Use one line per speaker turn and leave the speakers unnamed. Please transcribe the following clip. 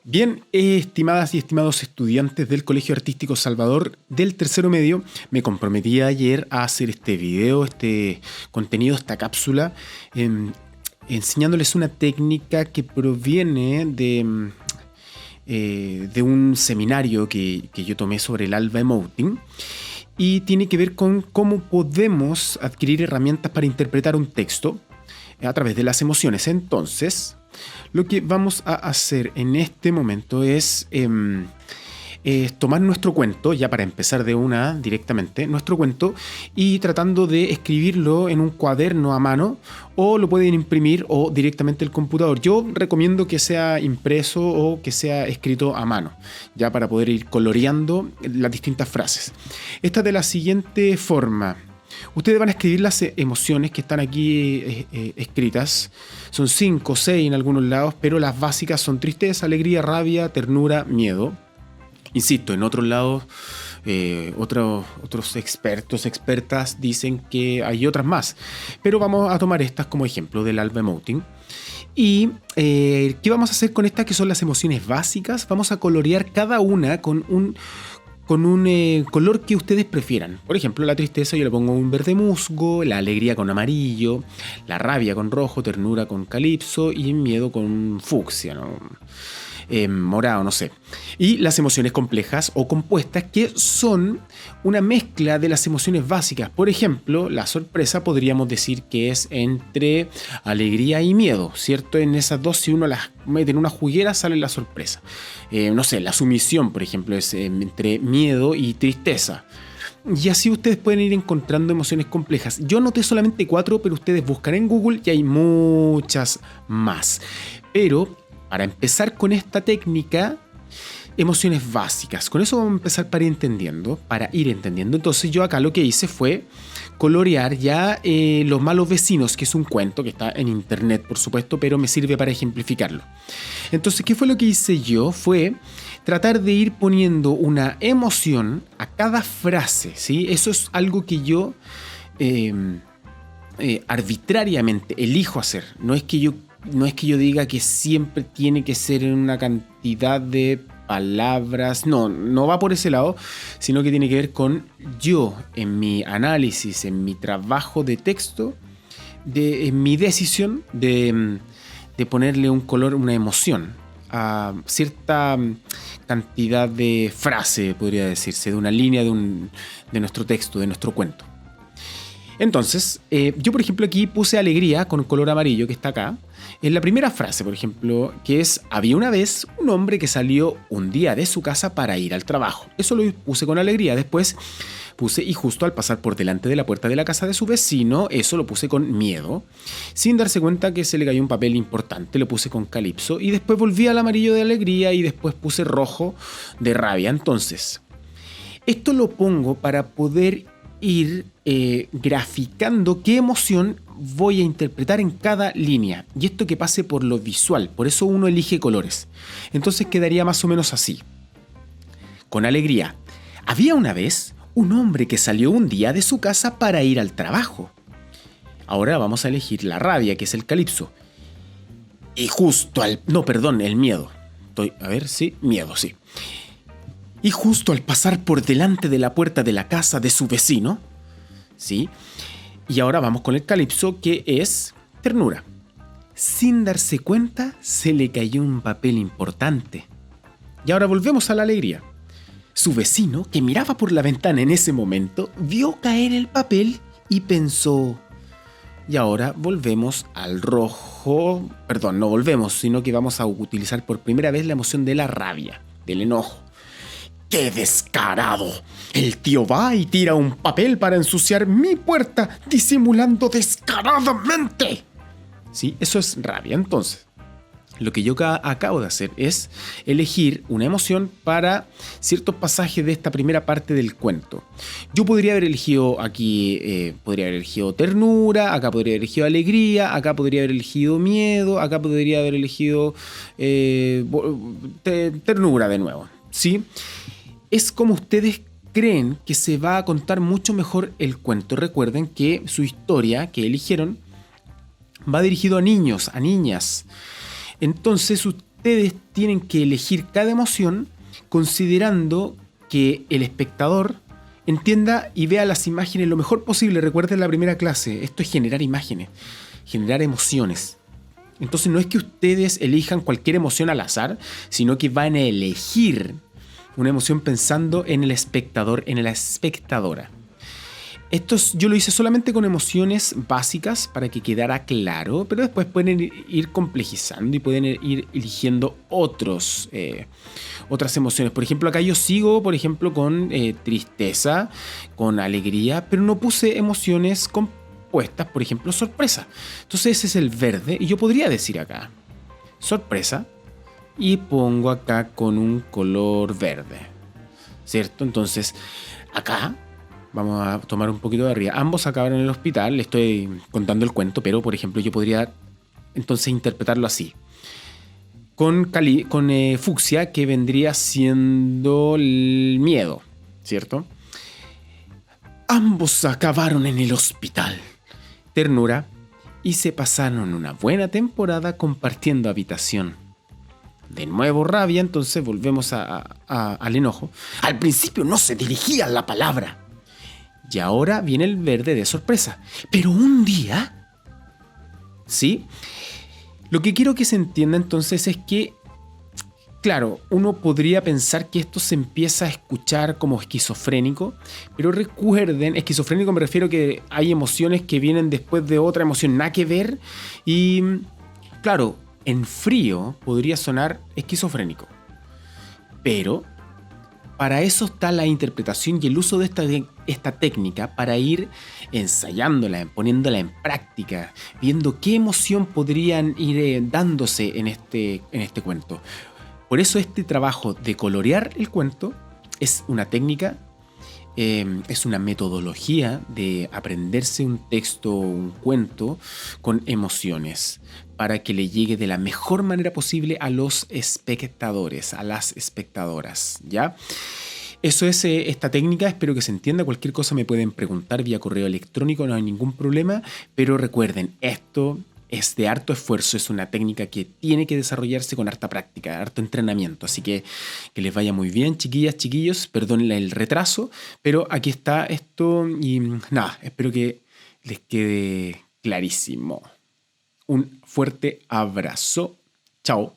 Bien, estimadas y estimados estudiantes del Colegio Artístico Salvador del tercero medio, me comprometí ayer a hacer este video, este contenido, esta cápsula, enseñándoles una técnica que proviene de un seminario que yo tomé sobre el Alba Emoting y tiene que ver con cómo podemos adquirir herramientas para interpretar un texto a través de las emociones. Entonces, lo que vamos a hacer en este momento es tomar nuestro cuento, ya para empezar de una directamente, nuestro cuento, y tratando de escribirlo en un cuaderno a mano, o lo pueden imprimir o directamente el computador. Yo recomiendo que sea impreso o que sea escrito a mano, ya para poder ir coloreando las distintas frases. Esta es de la siguiente forma. Ustedes van a escribir las emociones que están aquí escritas. Son 5 o 6 en algunos lados, pero las básicas son tristeza, alegría, rabia, ternura, miedo. Insisto, en otros lados, otros expertas dicen que hay otras más. Pero vamos a tomar estas como ejemplo del Alba Emoting. ¿Y qué vamos a hacer con estas que son las emociones básicas? Vamos a colorear cada una con un color que ustedes prefieran. Por ejemplo, la tristeza yo le pongo un verde musgo, la alegría con amarillo, la rabia con rojo, ternura con calipso y miedo con fucsia, ¿no? Morado, no sé. Y las emociones complejas o compuestas, que son una mezcla de las emociones básicas. Por ejemplo, la sorpresa podríamos decir que es entre alegría y miedo, ¿cierto? En esas dos, si uno las mete en una juguera, sale la sorpresa. No sé, la sumisión, por ejemplo, es entre miedo y tristeza. Y así ustedes pueden ir encontrando emociones complejas. Yo noté solamente 4, pero ustedes buscan en Google y hay muchas más. Pero para empezar con esta técnica, emociones básicas. Con eso vamos a empezar para ir entendiendo. Entonces yo acá lo que hice fue colorear ya Los malos vecinos, que es un cuento que está en internet, por supuesto, pero me sirve para ejemplificarlo. Entonces, ¿qué fue lo que hice yo? Fue tratar de ir poniendo una emoción a cada frase, ¿sí? Eso es algo que yo arbitrariamente elijo hacer. No es que yo diga que siempre tiene que ser en una cantidad de palabras. No va por ese lado, sino que tiene que ver con yo, en mi análisis, en mi trabajo de texto, en mi decisión de ponerle un color, una emoción a cierta cantidad de frase, podría decirse, de una línea de nuestro texto, de nuestro cuento. Entonces, yo por ejemplo aquí puse alegría con color amarillo que está acá. En la primera frase, por ejemplo, que es: había una vez un hombre que salió un día de su casa para ir al trabajo. Eso lo puse con alegría. Después puse: y justo al pasar por delante de la puerta de la casa de su vecino. Eso lo puse con miedo. Sin darse cuenta que se le cayó un papel importante, lo puse con calipso. Y después volví al amarillo de alegría y después puse rojo de rabia. Entonces, esto lo pongo para poder ir graficando qué emoción voy a interpretar en cada línea, y esto que pase por lo visual. Por eso uno elige colores. Entonces quedaría más o menos así. Con alegría: había una vez un hombre que salió un día de su casa para ir al trabajo. Ahora vamos a elegir la rabia, que es el calipso. Y justo el miedo. Miedo, sí. Y justo al pasar por delante de la puerta de la casa de su vecino, ¿sí? Y ahora vamos con el calipso, que es ternura. Sin darse cuenta, se le cayó un papel importante. Y ahora volvemos a la alegría. Su vecino, que miraba por la ventana en ese momento, vio caer el papel y pensó. Y ahora volvemos al rojo. Perdón, no volvemos, sino que vamos a utilizar por primera vez la emoción de la rabia, del enojo. ¡Qué descarado! El tío va y tira un papel para ensuciar mi puerta, disimulando descaradamente. Sí, eso es rabia. Entonces, lo que yo acabo de hacer es elegir una emoción para ciertos pasajes de esta primera parte del cuento. Yo podría haber elegido aquí, ternura, acá podría haber elegido alegría, acá podría haber elegido miedo, acá podría haber elegido ternura de nuevo, ¿sí? Es como ustedes creen que se va a contar mucho mejor el cuento. Recuerden que su historia que eligieron va dirigido a niños, a niñas. Entonces ustedes tienen que elegir cada emoción considerando que el espectador entienda y vea las imágenes lo mejor posible. Recuerden la primera clase, esto es generar imágenes, generar emociones. Entonces no es que ustedes elijan cualquier emoción al azar, sino que van a elegir una emoción pensando en el espectador, en la espectadora. Esto yo lo hice solamente con emociones básicas para que quedara claro, pero después pueden ir complejizando y pueden ir eligiendo otras emociones. Por ejemplo, acá yo sigo, por ejemplo, con tristeza, con alegría, pero no puse emociones compuestas, por ejemplo, sorpresa. Entonces ese es el verde y yo podría decir acá, sorpresa, y pongo acá con un color verde, ¿cierto? Entonces acá vamos a tomar un poquito de arriba. Ambos acabaron en el hospital, le estoy contando el cuento, pero por ejemplo yo podría entonces interpretarlo así. Con fucsia, que vendría siendo el miedo, ¿cierto? Ambos acabaron en el hospital. Ternura, y se pasaron una buena temporada compartiendo habitación. De nuevo rabia, entonces volvemos al enojo. Al principio no se dirigía la palabra. Y ahora viene el verde de sorpresa. Pero un día... ¿Sí? Lo que quiero que se entienda entonces es que, claro, uno podría pensar que esto se empieza a escuchar como esquizofrénico, pero recuerden, esquizofrénico me refiero a que hay emociones que vienen después de otra emoción, nada que ver, y claro, en frío podría sonar esquizofrénico, pero para eso está la interpretación y el uso de esta técnica para ir ensayándola, poniéndola en práctica, viendo qué emoción podrían ir dándose en este cuento. Por eso este trabajo de colorear el cuento es una técnica, es una metodología de aprenderse un texto, un cuento con emociones para que le llegue de la mejor manera posible a los espectadores, a las espectadoras, ¿ya? Eso es esta técnica, espero que se entienda. Cualquier cosa me pueden preguntar vía correo electrónico, no hay ningún problema, pero recuerden, esto es de harto esfuerzo, es una técnica que tiene que desarrollarse con harta práctica, harto entrenamiento, así que les vaya muy bien, chiquillas, chiquillos, perdonen el retraso, pero aquí está esto y nada, espero que les quede clarísimo. Un fuerte abrazo, chao.